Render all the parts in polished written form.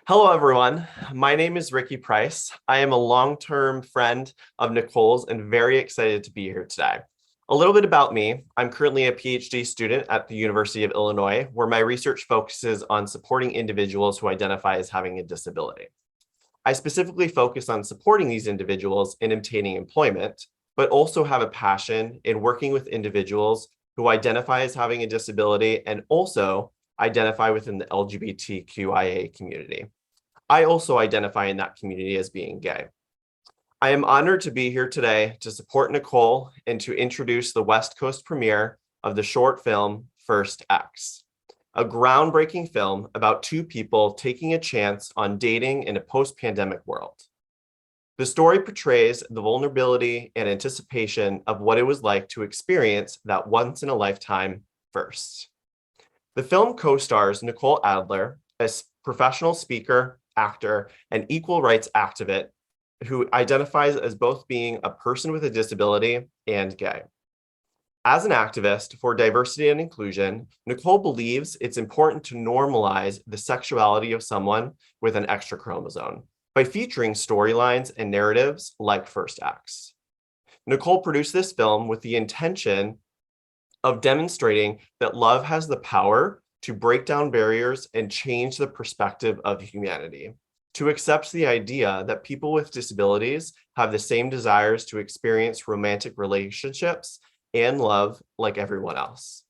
Hello, everyone. My name is Ricky Price. I am a long-term friend of Nicole's and very excited to be here today. A little bit about me. I'm currently a PhD student at the University of Illinois, where my research focuses on supporting individuals who identify as having a disability. I specifically focus on supporting these individuals in obtaining employment, but also have a passion in working with individuals who identify as having a disability and also identify within the LGBTQIA community. I also identify in that community as being gay. I am honored to be here today to support Nicole and to introduce the West Coast premiere of the short film First X, a groundbreaking film about two people taking a chance on dating in a post-pandemic world. The story portrays the vulnerability and anticipation of what it was like to experience that once-in-a-lifetime first. The film co-stars Nicole Adler, a professional speaker, actor, and equal rights activist who identifies as both being a person with a disability and gay. As an activist for diversity and inclusion, Nicole believes it's important to normalize the sexuality of someone with an extra chromosome by featuring storylines and narratives like First X. Nicole produced this film with the intention of demonstrating that love has the power to break down barriers and change the perspective of humanity, to accept the idea that people with disabilities have the same desires to experience romantic relationships and love like everyone else.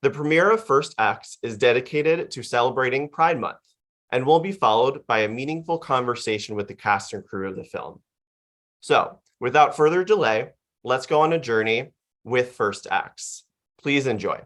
The premiere of First X is dedicated to celebrating Pride Month and will be followed by a meaningful conversation with the cast and crew of the film. So, without further delay, let's go on a journey with First X. Please enjoy.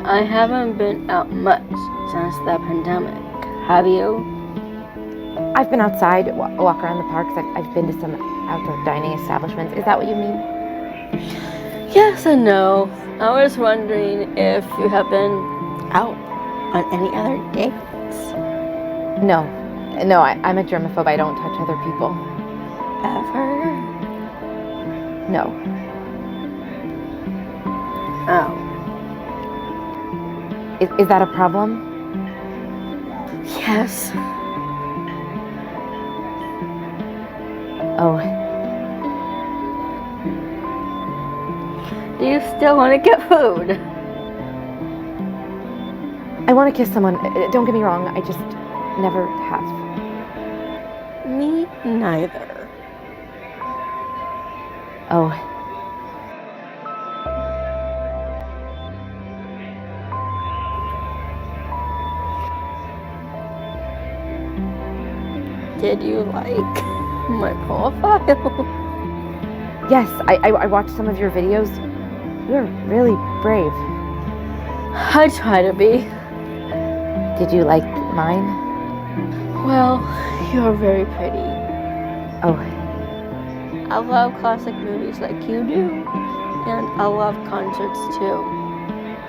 I haven't been out much since the pandemic. Have you? I've been outside, walk around the parks. I've been to some outdoor dining establishments. Is that what you mean? Yes and no. I was wondering if you have been out on any other dates. No, I'm a germaphobe. I don't touch other people. Ever? No. Oh. Is that a problem? Yes. Oh. Do you still want to get food? I want to kiss someone. Don't get me wrong. I just never have. Me neither. Oh. Did you like my profile? Yes, I watched some of your videos. You're really brave. I try to be. Did you like mine? Well, you're very pretty. Oh. I love classic movies like you do, and I love concerts too.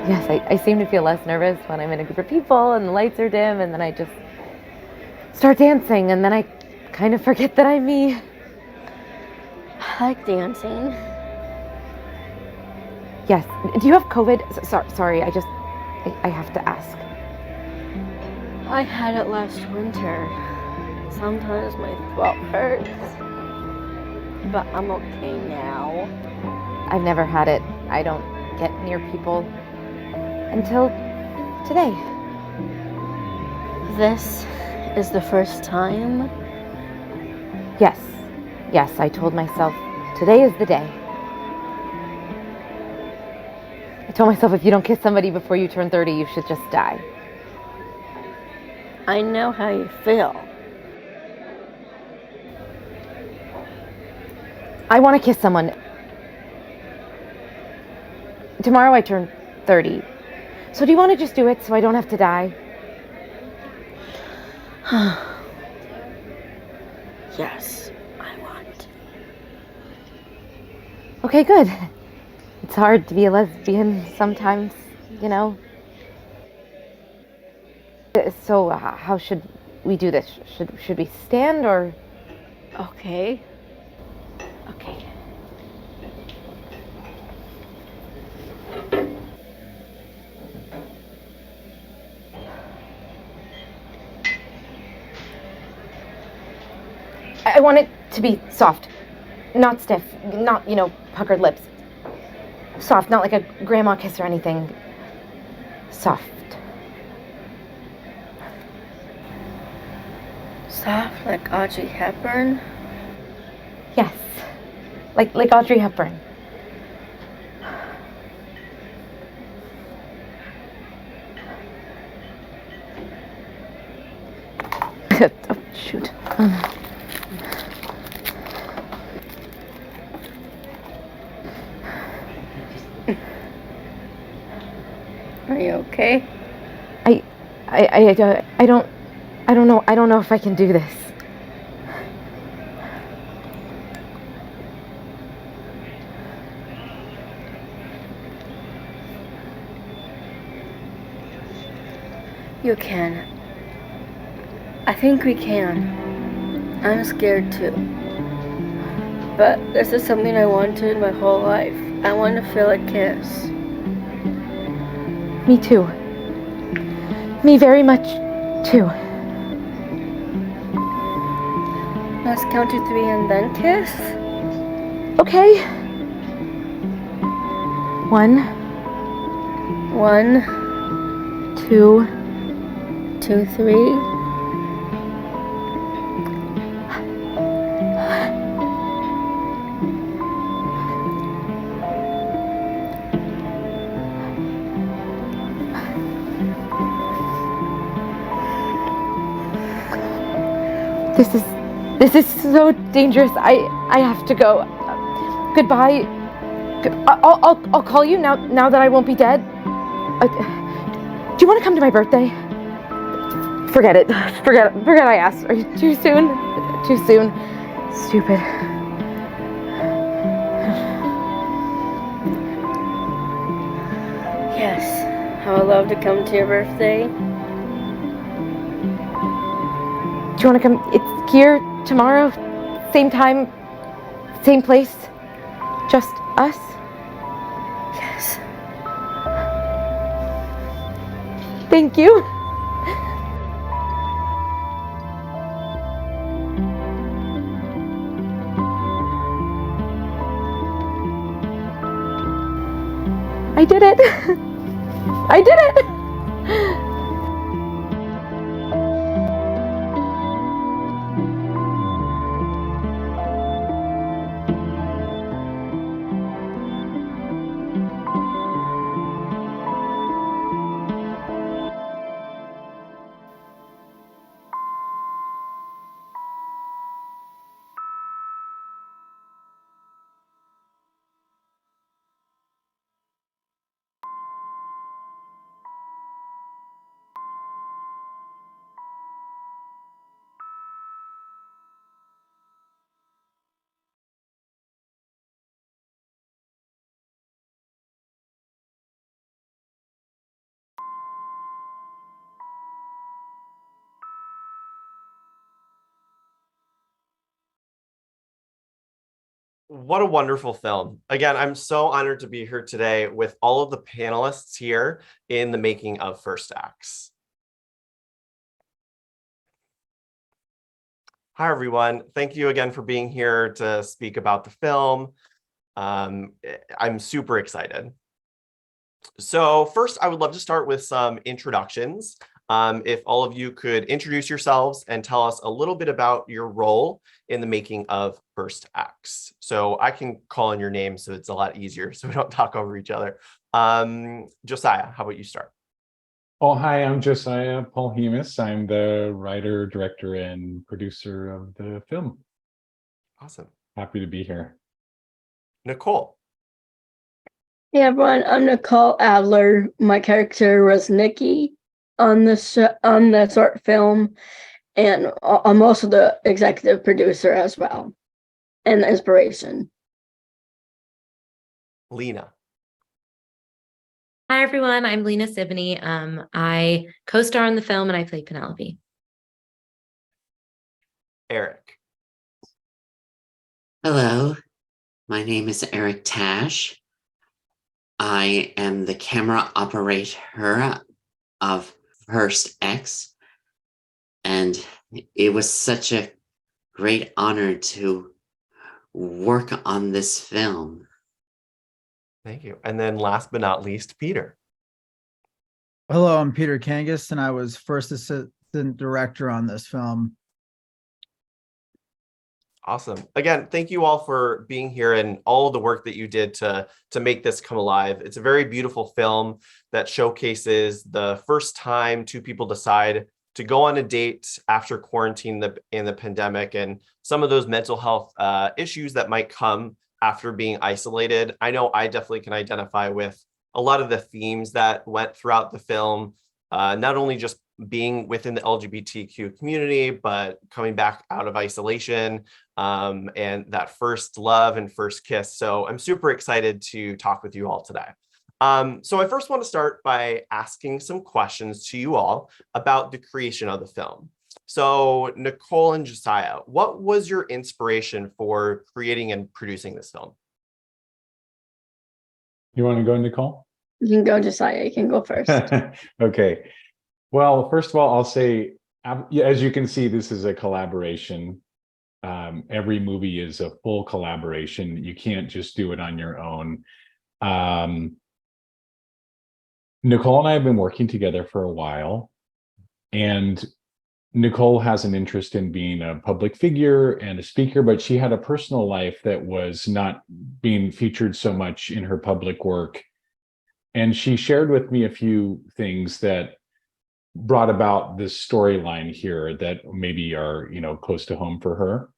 Yes, I seem to feel less nervous when I'm in a group of people and the lights are dim, and then I just start dancing, and then I kind of forget that I'm me. I like dancing. Yes. Do you have COVID? Sorry, I have to ask. I had it last winter. Sometimes my throat hurts, but I'm okay now. I've never had it. I don't get near people until today. This is the first time? Yes, I told myself today is the day. I told myself if you don't kiss somebody before you turn 30, you should just die. I know how you feel. I want to kiss someone. Tomorrow I turn 30. So do you want to just do it so I don't have to die? Yes, I want. Okay, good. It's hard to be a lesbian sometimes, you know. So how should we do this? Should we stand or? Okay. Okay. I want it to be soft, not stiff, not, puckered lips. Soft, not like a grandma kiss or anything. Soft. Soft like Audrey Hepburn? Yes. Like Audrey Hepburn. Oh, shoot. Are you okay? I don't know if I can do this. You can. I think we can. I'm scared too. But this is something I wanted my whole life. I want to feel a kiss. Me too. Me very much too. Let's count to 3 and then kiss. Okay. 1, 1, 2, 2, 3. This is so dangerous. I have to go. Goodbye. I'll call you now that I won't be dead. Do you want to come to my birthday? Forget it. Forget I asked. Are you too soon? Too soon. Stupid. Yes, I would love to come to your birthday. Do you want to come? It's here tomorrow, same time, same place, just us. Yes. Thank you. I did it. I did it. What a wonderful film. Again, I'm so honored to be here today with all of the panelists here in the making of First Acts. Hi, everyone. Thank you again for being here to speak about the film. I'm super excited. So first, I would love to start with some introductions. If all of you could introduce yourselves and tell us a little bit about your role in the making of First Acts. So I can call on your name so it's a lot easier so we don't talk over each other. Josiah, how about you start? Oh, hi, I'm Josiah Paul Hemus. I'm the writer, director, and producer of the film. Awesome. Happy to be here. Nicole. Hey everyone, I'm Nicole Adler. My character was Nikki on on the short film, and I'm also the executive producer as well, and the inspiration. Lena, Hi everyone, I'm Lena Sibney. I co-star in the film and I play Penelope. Eric, Hello, my name is Eric Tash. I am the camera operator of First X, and it was such a great honor to work on this film. thank you. And then last but not least, Peter. Hello, I'm Peter Kangas, and I was first assistant director on this film. Awesome. Again, thank you all for being here and all the work that you did to make this come alive. It's a very beautiful film that showcases the first time two people decide to go on a date after quarantine in the pandemic, and some of those mental health issues that might come after being isolated. I know I definitely can identify with a lot of the themes that went throughout the film, not only just being within the LGBTQ community, but coming back out of isolation, and that first love and first kiss. So I'm super excited to talk with you all today. So I first want to start by asking some questions to you all about the creation of the film. So Nicole and Josiah, what was your inspiration for creating and producing this film? You want to go, Nicole? You can go, Josiah. You can go first. Okay. Well, first of all, I'll say, as you can see, this is a collaboration. Every movie is a full collaboration. You can't just do it on your own. Nicole and I have been working together for a while, and Nicole has an interest in being a public figure and a speaker, but she had a personal life that was not being featured so much in her public work. And she shared with me a few things that brought about this storyline here that maybe are, close to home for her.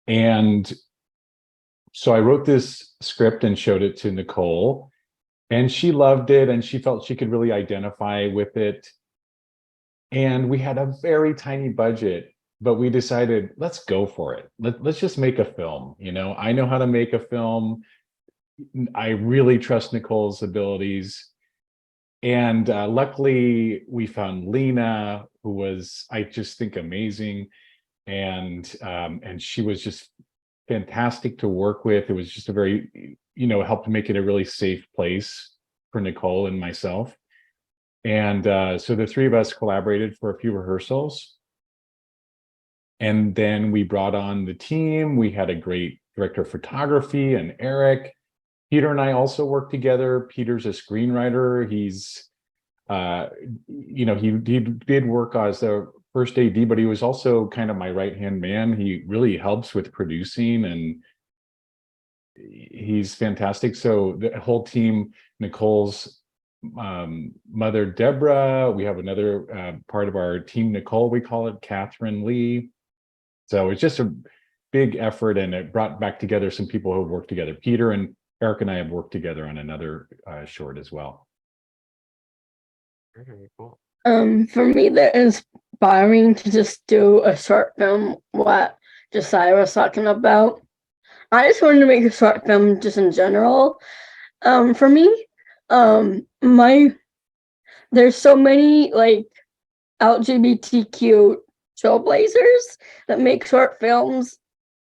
And so I wrote this script and showed it to Nicole, and she loved it, and she felt she could really identify with it. And we had a very tiny budget, but we decided, let's go for it. Let's just make a film. I know how to make a film. I really trust Nicole's abilities. And luckily, we found Lena, who was, I just think, amazing. And she was just fantastic to work with. It was just a very, helped make it a really safe place for Nicole and myself. And so the three of us collaborated for a few rehearsals. And then we brought on the team. We had a great director of photography and Eric. Peter and I also work together. Peter's a screenwriter. He's, he did work as the first AD, but he was also kind of my right-hand man. He really helps with producing, and he's fantastic. So the whole team, Nicole's mother, Deborah, we have another part of our team, Nicole, we call it, Catherine Lee. So it's just a big effort, and it brought back together some people who have worked together. Peter and Eric and I have worked together on another short as well. Very cool. For me, that inspiring to just do a short film, what Josiah was talking about. I just wanted to make a short film just in general. For me, there's so many like LGBTQ trailblazers that make short films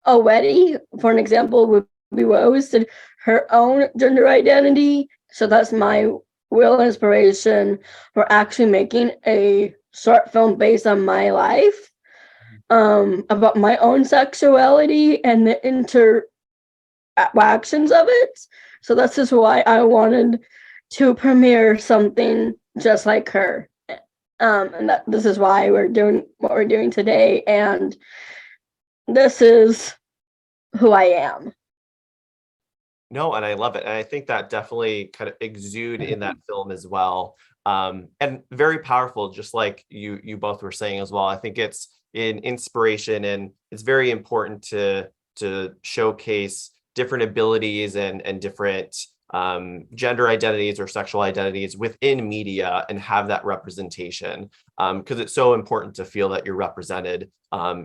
already. For an example, would be Rose did her own gender identity. So that's my real inspiration for actually making a short film based on my life, about my own sexuality and the interactions of it. So this is why I wanted to premiere something just like her. And this is why we're doing what we're doing today. And this is who I am. No, and I love it. And I think that definitely kind of exude in that film as well. And very powerful, just like you both were saying as well. I think it's an inspiration, and it's very important to showcase different abilities and different gender identities or sexual identities within media and have that representation, because it's so important to feel that you're represented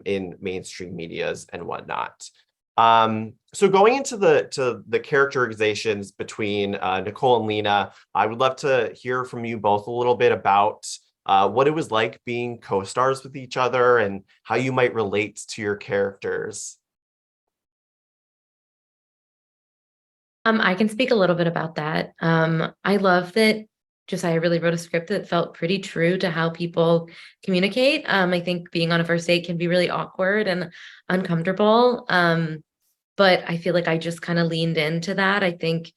in mainstream medias and whatnot. So going into the characterizations between Nicole and Lena, I would love to hear from you both a little bit about what it was like being co-stars with each other and how you might relate to your characters. I can speak a little bit about that. I love that Josiah really wrote a script that felt pretty true to how people communicate. I think being on a first date can be really awkward and uncomfortable. But I feel like I just kind of leaned into that. I think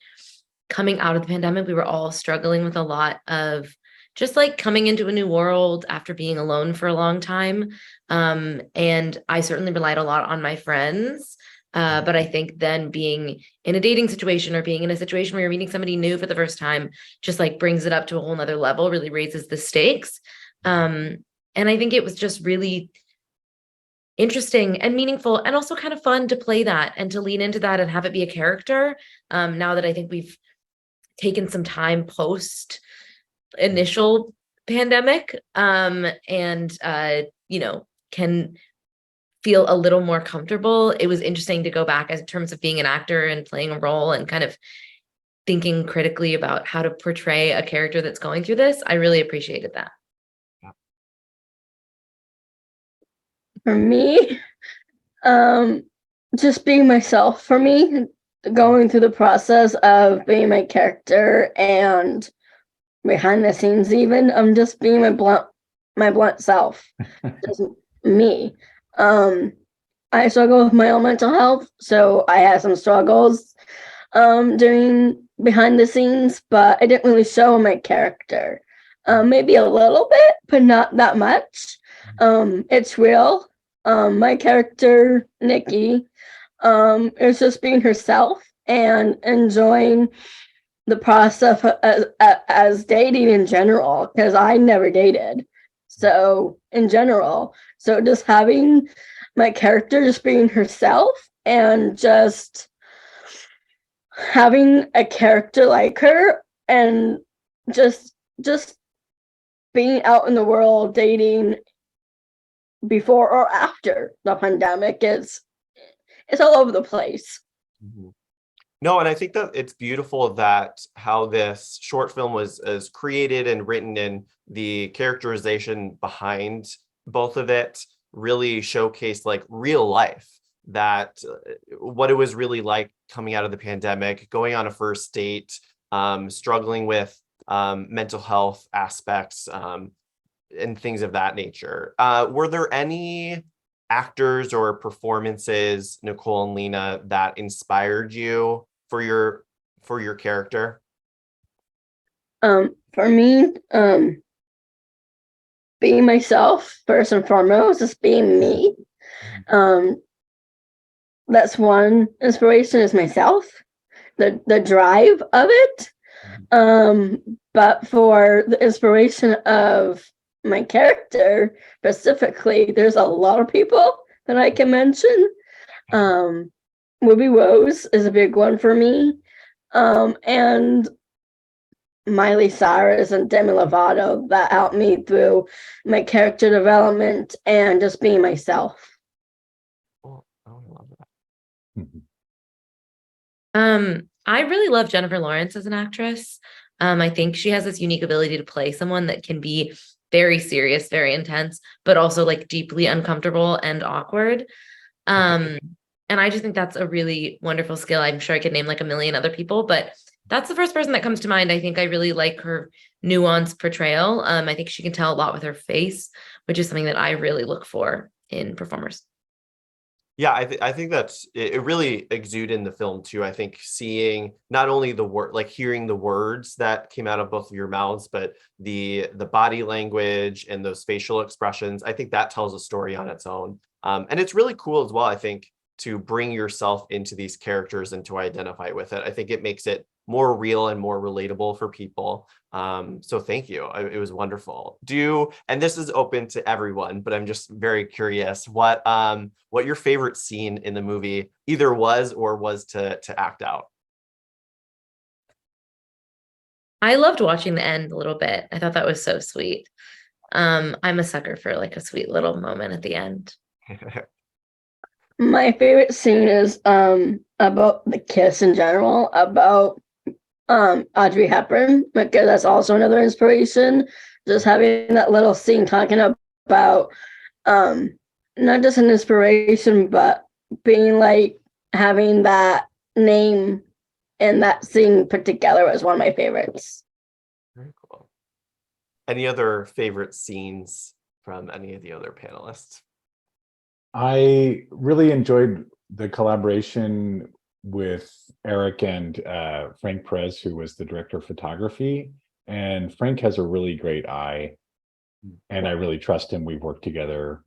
coming out of the pandemic, we were all struggling with a lot of just like coming into a new world after being alone for a long time. And I certainly relied a lot on my friends. But I think then being in a dating situation or being in a situation where you're meeting somebody new for the first time just like brings it up to a whole nother level, really raises the stakes. And I think it was just really interesting and meaningful and also kind of fun to play that and to lean into that and have it be a character. Now that I think we've taken some time post initial pandemic, and can feel a little more comfortable. It was interesting to go back as in terms of being an actor and playing a role and kind of thinking critically about how to portray a character that's going through this. I really appreciated that. For me, just being myself for me, going through the process of being my character and behind the scenes even, I'm just being my blunt self. Just me. I struggle with my own mental health, so I had some struggles during behind the scenes, but I didn't really show my character. Maybe a little bit, but not that much. It's real. My character, Nikki, is just being herself and enjoying the process as dating in general, because I never dated. So in general, so just having my character just being herself and just having a character like her and just being out in the world dating before or after the pandemic it's all over the place. Mhm. No, and I think that it's beautiful that how this short film was created and written, and the characterization behind both of it really showcased like real life, that what it was really like coming out of the pandemic, going on a first date, struggling with mental health aspects, and things of that nature. Were there any actors or performances, Nicole and Lena, that inspired you for your character? For me, being myself first and foremost, just being me. That's one inspiration, is myself, the drive of it. But for the inspiration of my character specifically, there's a lot of people that I can mention. Ruby Rose is a big one for me. And Miley Cyrus and Demi Lovato, that helped me through my character development and just being myself. Oh, I love that. I really love Jennifer Lawrence as an actress. I think she has this unique ability to play someone that can be very serious, very intense, but also like deeply uncomfortable and awkward. And I just think that's a really wonderful skill. I'm sure I could name like a million other people, but that's the first person that comes to mind. I think I really like her nuanced portrayal. I think she can tell a lot with her face, which is something that I really look for in performers. Yeah, I think that's it really exuded in the film too. I think seeing not only the word, like hearing the words that came out of both of your mouths, but the body language and those facial expressions, I think that tells a story on its own. And it's really cool as well, I think, to bring yourself into these characters and to identify with it. I think it makes it more real and more relatable for people. So thank you. It was wonderful. And this is open to everyone, but I'm just very curious what your favorite scene in the movie either was or was to act out. I loved watching the end a little bit. I thought that was so sweet. I'm a sucker for like a sweet little moment at the end. My favorite scene is about the kiss in general, about Audrey Hepburn, because that's also another inspiration. Just having that little scene talking about not just an inspiration, but being like having that name and that scene put together was one of my favorites. Very cool. Any other favorite scenes from any of the other panelists? I really enjoyed the collaboration with Eric and Frank Perez, who was the director of photography. And Frank has a really great eye, and I really trust him. We've worked together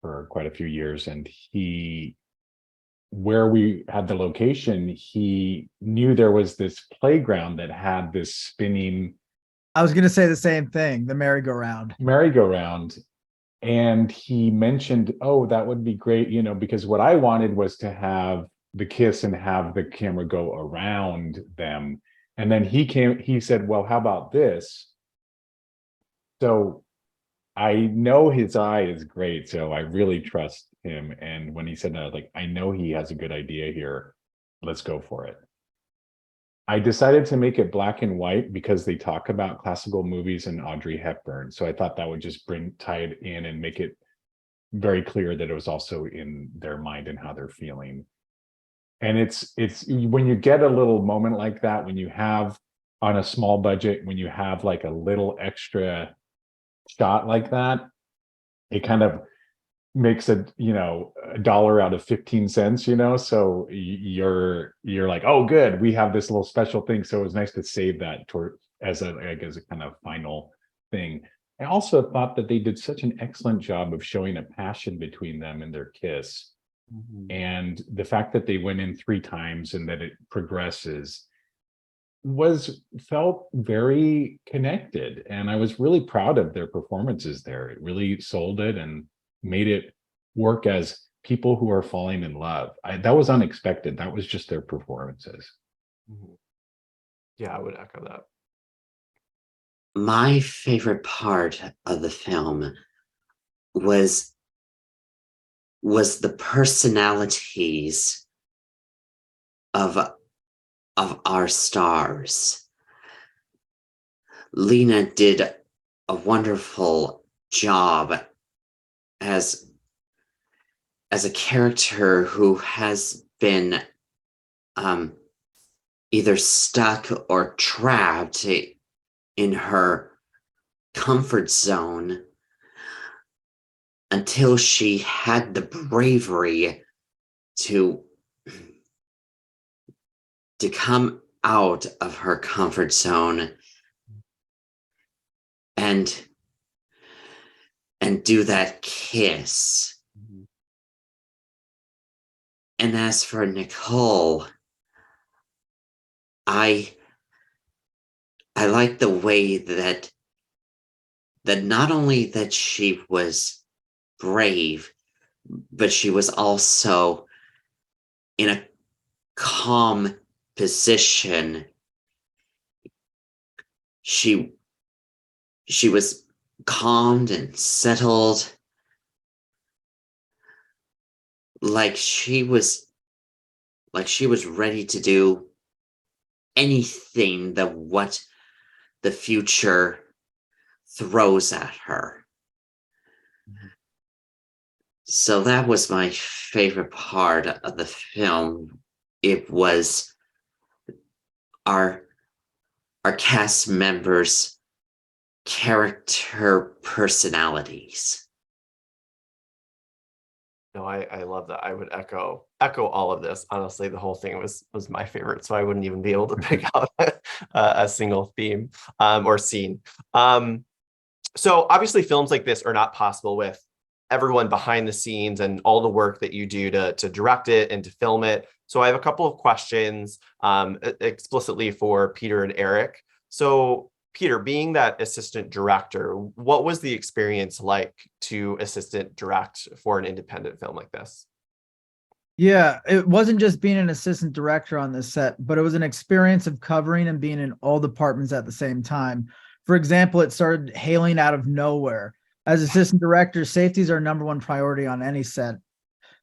for quite a few years, and where we had the location, he knew there was this playground that had this spinning. I was going to say the same thing, the merry-go-round. And he mentioned, oh, that would be great, because what I wanted was to have the kiss and have the camera go around them. And then he said, well, how about this? So I know his eye is great, so I really trust him. And when he said that, I was like, I know he has a good idea here. Let's go for it. I decided to make it black and white because they talk about classical movies and Audrey Hepburn. So I thought that would just tie it in and make it very clear that it was also in their mind and how they're feeling. And it's when you get a little moment like that, when you have on a small budget, when you have like a little extra shot like that, it kind of makes a dollar out of 15 cents, so you're like, oh good, we have this little special thing. So it was nice to save that as a kind of final thing. I also thought that they did such an excellent job of showing a passion between them and their kiss. Mm-hmm. And the fact that they went in 3 times and that it progresses felt very connected, and I was really proud of their performances there. It really sold it and made it work as people who are falling in love. That was unexpected. That was just their performances. Mm-hmm. Yeah, I would echo that. My favorite part of the film was the personalities of our stars. Lena did a wonderful job as a character who has been either stuck or trapped in her comfort zone until she had the bravery to come out of her comfort zone and do that kiss. Mm-hmm. And as for Nicole, I like the way that not only that she was brave, but she was also in a calm position. She was calmed and settled, like she was ready to do anything that what the future throws at her. Mm-hmm. So that was my favorite part of the film. It was our cast members' character personalities. No, I love that. I would echo all of this. Honestly, the whole thing was my favorite, so I wouldn't even be able to pick out a single theme or scene. So obviously films like this are not possible with everyone behind the scenes and all the work that you do to direct it and to film it. So I have a couple of questions explicitly for Peter and Eric. So Peter, being that assistant director, what was the experience like to assistant direct for an independent film like this? Yeah, it wasn't just being an assistant director on this set, but it was an experience of covering and being in all departments at the same time. For example, it started hailing out of nowhere. As assistant director, safety is our number one priority on any set.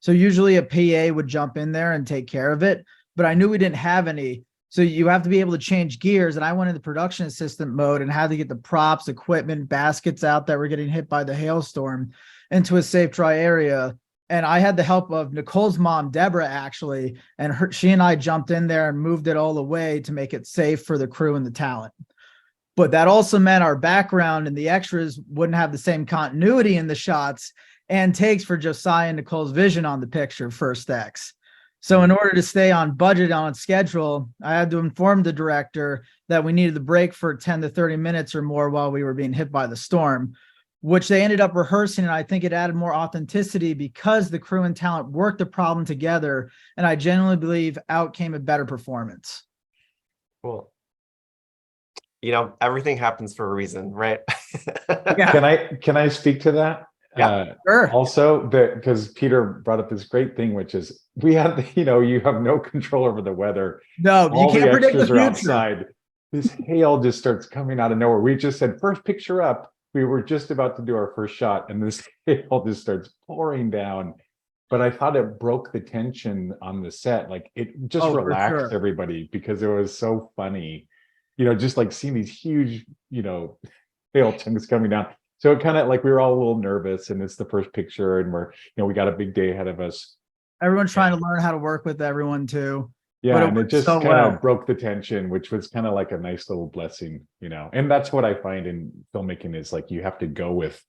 So usually a PA would jump in there and take care of it, but I knew we didn't have any. So you have to be able to change gears. And I went into production assistant mode and had to get the props, equipment, baskets out that were getting hit by the hailstorm into a safe, dry area. And I had the help of Nicole's mom, Deborah, actually, and she and I jumped in there and moved it all away to make it safe for the crew and the talent. But that also meant our background and the extras wouldn't have the same continuity in the shots and takes for Josiah and Nicole's vision on the picture, First X. So in order to stay on budget, on schedule, I had to inform the director that we needed the break for 10 to 30 minutes or more while we were being hit by the storm, which they ended up rehearsing. And I think it added more authenticity because the crew and talent worked the problem together. And I genuinely believe out came a better performance. Cool. You know, everything happens for a reason, right? Yeah. Can I speak to that? Yeah, Sure. Also, because Peter brought up this great thing, which is we had, you have no control over the weather. No, you All can't the predict the extras are future. outside. This hail just starts coming out of nowhere. We just said first picture up. We were just about to do our first shot, and this hail just starts pouring down. But I thought it broke the tension on the set. Like it just Oh, for relaxed sure. everybody because it was so funny. Just like seeing these huge, hail chunks coming down. So it kind of like we were all a little nervous, and it's the first picture, and we got a big day ahead of us. Everyone's trying to learn how to work with everyone too. Yeah, But it and it worked just so kind of well. broke the tension, which was kind of like a nice little blessing. And that's what I find in filmmaking is like you have to go with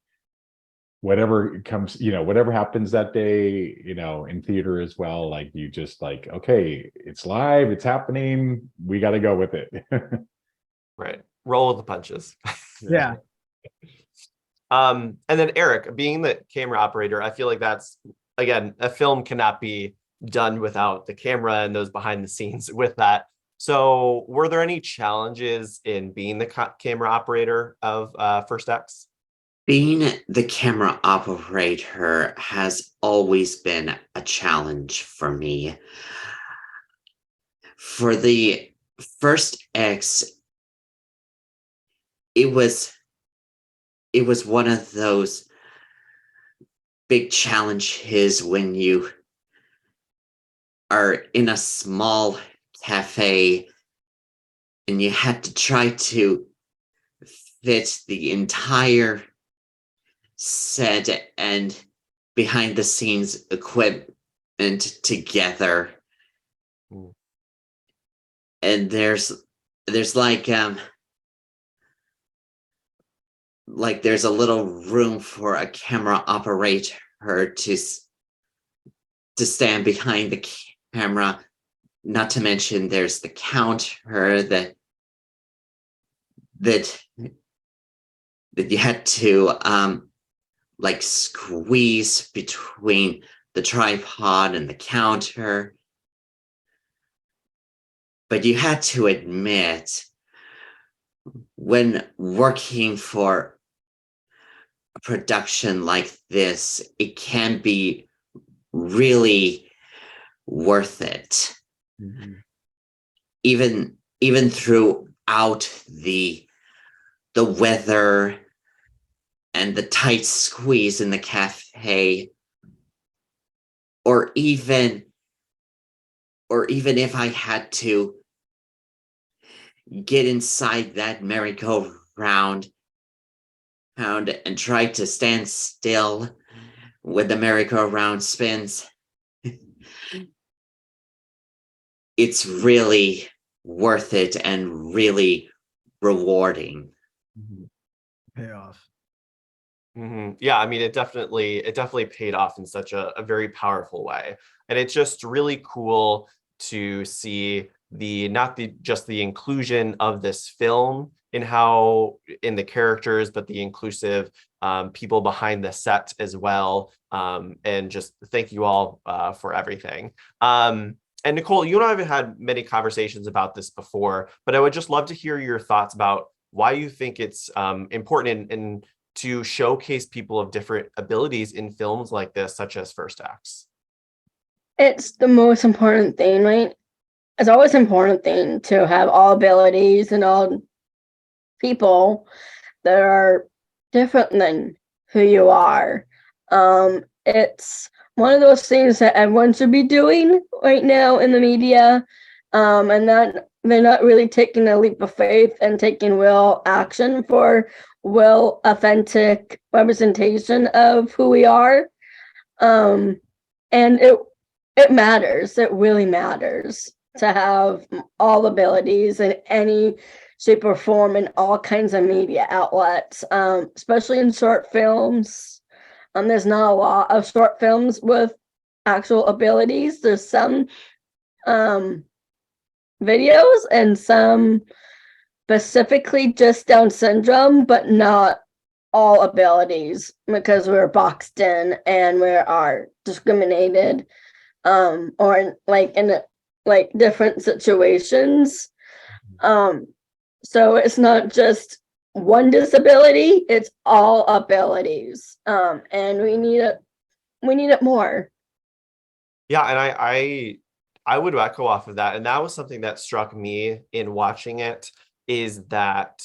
whatever comes, whatever happens that day, in theater as well. Like you just like, okay, it's live, it's happening, we got to go with it. right. Roll with the punches. Yeah. And then Eric, being the camera operator, I feel like that's, again, a film cannot be done without the camera and those behind the scenes with that. So were there any challenges in being the camera operator of First X? Being the camera operator has always been a challenge for me. For the First X, it was one of those big challenges when you are in a small cafe and you had to try to fit the entire set and behind the scenes equipment together. And there's like there's a little room for a camera operator to stand behind the camera, not to mention there's the counter that you had to squeeze between the tripod and the counter. But you had to admit, when working for a production like this, it can be really worth it. Mm-hmm. Even throughout the weather and the tight squeeze in the cafe, or even if I had to get inside that merry-go-round and try to stand still when the merry-go-round spins, it's really worth it and really rewarding. Payoff. Mm-hmm. Yeah, I mean, it definitely paid off in such a very powerful way. And it's just really cool to see just the inclusion of this film in how in the characters, but the inclusive people behind the set as well. And just thank you all for everything. And Nicole, you and I have had many conversations about this before, but I would just love to hear your thoughts about why you think it's important and to showcase people of different abilities in films like this, such as First Acts. It's the most important thing, right? It's always an important thing to have all abilities and all people that are different than who you are. It's one of those things that everyone should be doing right now in the media, and that they're not really taking a leap of faith and taking real action for real authentic representation of who we are. And it matters. It really matters to have all abilities in any shape or form in all kinds of media outlets, especially in short films. There's not a lot of short films with actual abilities. There's some videos and some specifically just Down syndrome, but not all abilities because we're boxed in and we are discriminated, or in different situations. So it's not just one disability, it's all abilities. And we need it more. Yeah, and I would echo off of that. And that was something that struck me in watching it, is that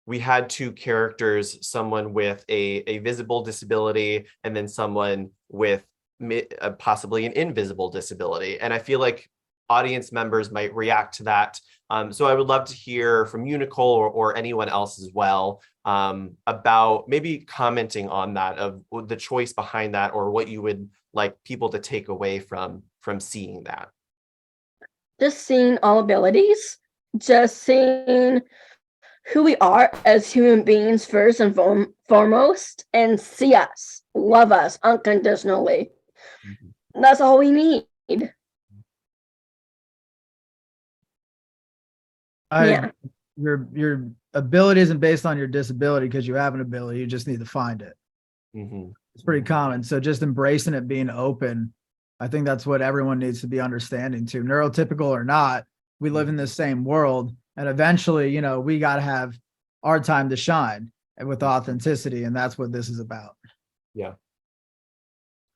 we had two characters, someone with a visible disability and then someone with possibly an invisible disability. And I feel like audience members might react to that. So I would love to hear from you, Nicole, or anyone else as well, about maybe commenting on that, of the choice behind that, or what you would like people to take away from seeing that. Just seeing all abilities, just seeing who we are as human beings first and foremost, and see us, love us unconditionally. Mm-hmm. That's all we need. Your ability isn't based on your disability because you have an ability. You just need to find it. Mm-hmm. It's pretty common. So just embracing it, being open. I think that's what everyone needs to be understanding too. Neurotypical or not, we live in the same world, and eventually, we got to have our time to shine and with authenticity, and that's what this is about. Yeah.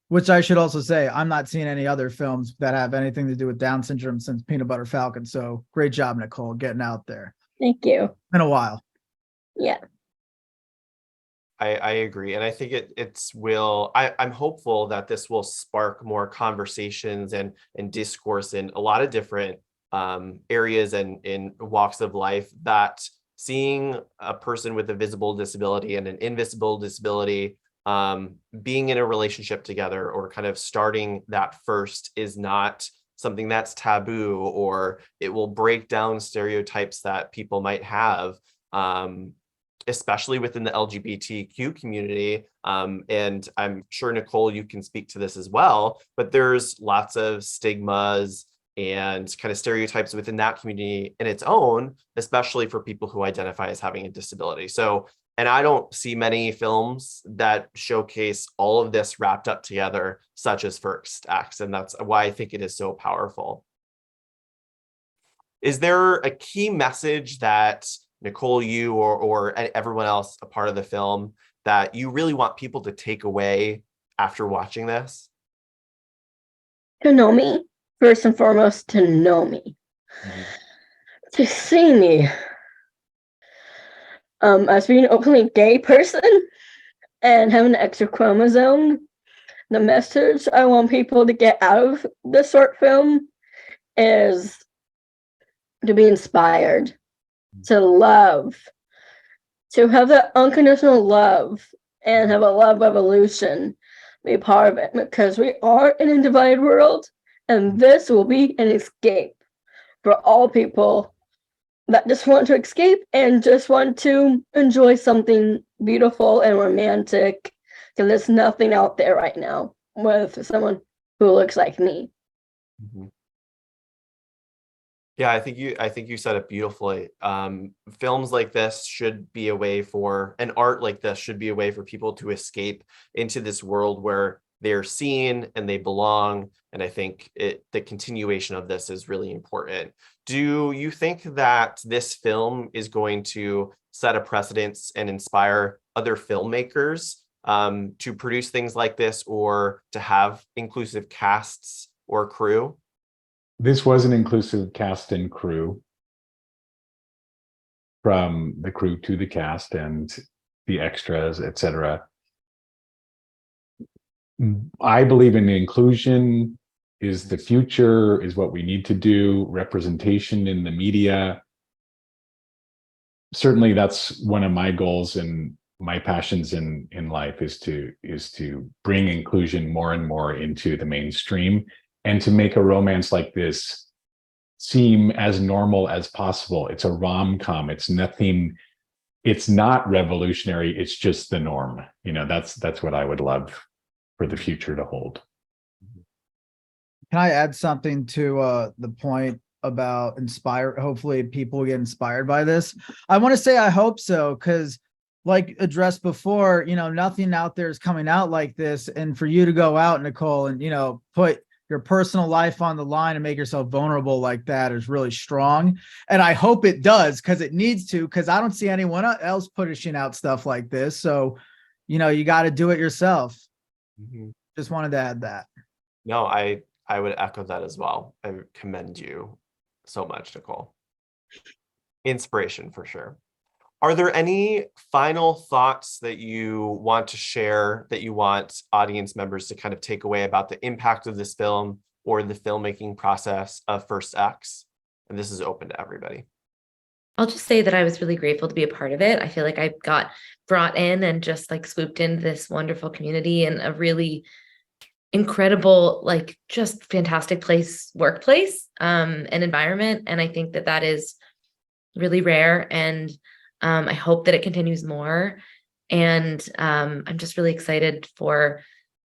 Which I should also say, I'm not seeing any other films that have anything to do with Down syndrome since Peanut Butter Falcon. So great job, Nicole, getting out there. Thank you. It's been a while. Yeah. I agree. And I think I'm hopeful that this will spark more conversations and discourse in a lot of different areas and in walks of life, that seeing a person with a visible disability and an invisible disability being in a relationship together, or kind of starting that first, is not something that's taboo, or it will break down stereotypes that people might have, especially within the LGBTQ community. And I'm sure, Nicole, you can speak to this as well, but there's lots of stigmas and kind of stereotypes within that community in its own, especially for people who identify as having a disability. So, and I don't see many films that showcase all of this wrapped up together, such as First Acts, and that's why I think it is so powerful. Is there a key message that Nicole, you or everyone else a part of the film, that you really want people to take away after watching this? To know me, first and foremost, to know me. Mm-hmm. To see me as being an openly gay person and having an extra chromosome. The message I want people to get out of this short film is to be inspired, to love, to have that unconditional love, and have a love revolution, be part of it, because we are in a divided world, and this will be an escape for all people that just want to escape and just want to enjoy something beautiful and romantic, because there's nothing out there right now with someone who looks like me. Mm-hmm. Yeah, I think you said it beautifully. Films like this should be a way for, and art like this should be a way for people to escape into this world where they're seen and they belong. And I think the continuation of this is really important. Do you think that this film is going to set a precedence and inspire other filmmakers to produce things like this, or to have inclusive casts or crew? This was an inclusive cast and crew, from the crew to the cast and the extras, etc. I believe in inclusion is the future, is what we need to do. Representation in the media. Certainly that's one of my goals and my passions in life, is to bring inclusion more and more into the mainstream, and to make a romance like this seem as normal as possible. It's a rom-com. It's nothing, it's not revolutionary. It's just the norm. You know, that's what I would love for the future to hold. Can I add something to the point about hopefully people get inspired by this? I want to say I hope so, because like addressed before, nothing out there is coming out like this. And for you to go out, Nicole, and put your personal life on the line and make yourself vulnerable like that is really strong. And I hope it does, because it needs to, because I don't see anyone else pushing out stuff like this. So, you got to do it yourself. Mm-hmm. Just wanted to add that. No, I would echo that as well. I commend you so much, Nicole. Inspiration for sure. Are there any final thoughts that you want to share, that you want audience members to kind of take away about the impact of this film or the filmmaking process of First X? And this is open to everybody. I'll just say that I was really grateful to be a part of it. I feel like I got brought in and just like swooped into this wonderful community and a really incredible, like just fantastic workplace, and environment. And I think that is really rare. And I hope that it continues more. And I'm just really excited for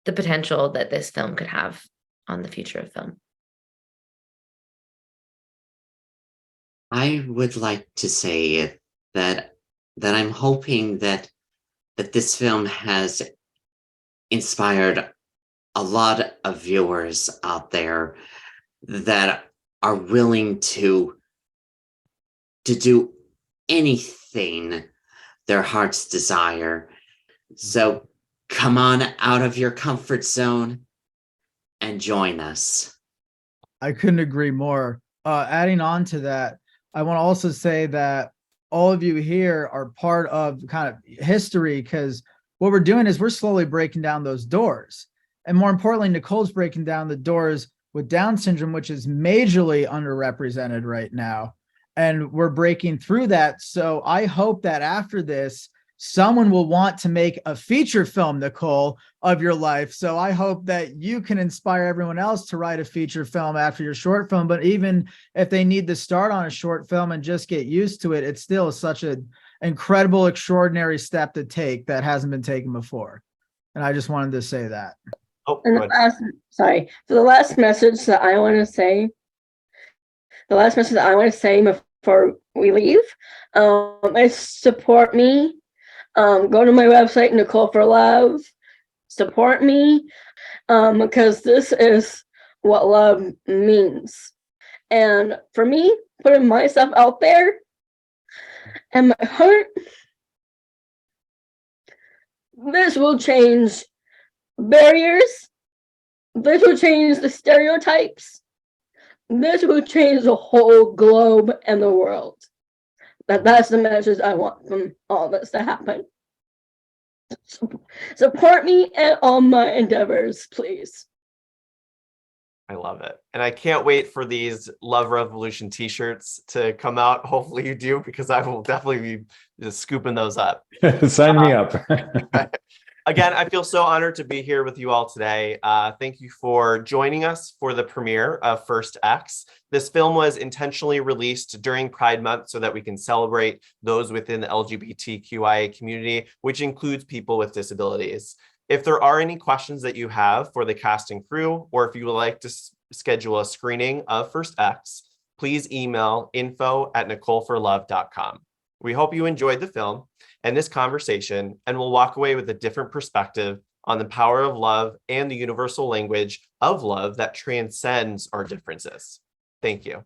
the potential that this film could have on the future of film. I would like to say that I'm hoping that this film has inspired a lot of viewers out there that are willing to do anything their hearts desire. So come on out of your comfort zone and join us. I couldn't agree more. Adding on to that, I want to also say that all of you here are part of kind of history, because what we're doing is we're slowly breaking down those doors. And more importantly, Nicole's breaking down the doors with Down syndrome, which is majorly underrepresented right now. And we're breaking through that. So I hope that after this, someone will want to make a feature film, Nicole, of your life. So I hope that you can inspire everyone else to write a feature film after your short film. But even if they need to start on a short film and just get used to it, it's still such an incredible, extraordinary step to take that hasn't been taken before. And I just wanted to say that. Oh, And the last message that I want to say, before we leave, is support me. Go to my website, Nicole for Love. Support me, because this is what love means. And for me, putting myself out there and my heart, this will change barriers. This will change the stereotypes. This will change the whole globe and the world. That's the message I want from all this to happen. Support me in all my endeavors, please. I love it. And I can't wait for these Love Revolution t-shirts to come out. Hopefully you do, because I will definitely be just scooping those up. Sign me up. Again, I feel so honored to be here with you all today. Thank you for joining us for the premiere of First X. This film was intentionally released during Pride Month so that we can celebrate those within the LGBTQIA community, which includes people with disabilities. If there are any questions that you have for the cast and crew, or if you would like to schedule a screening of First X, please email info@nicoleforlove.com. We hope you enjoyed the film and this conversation and will walk away with a different perspective on the power of love and the universal language of love that transcends our differences. Thank you.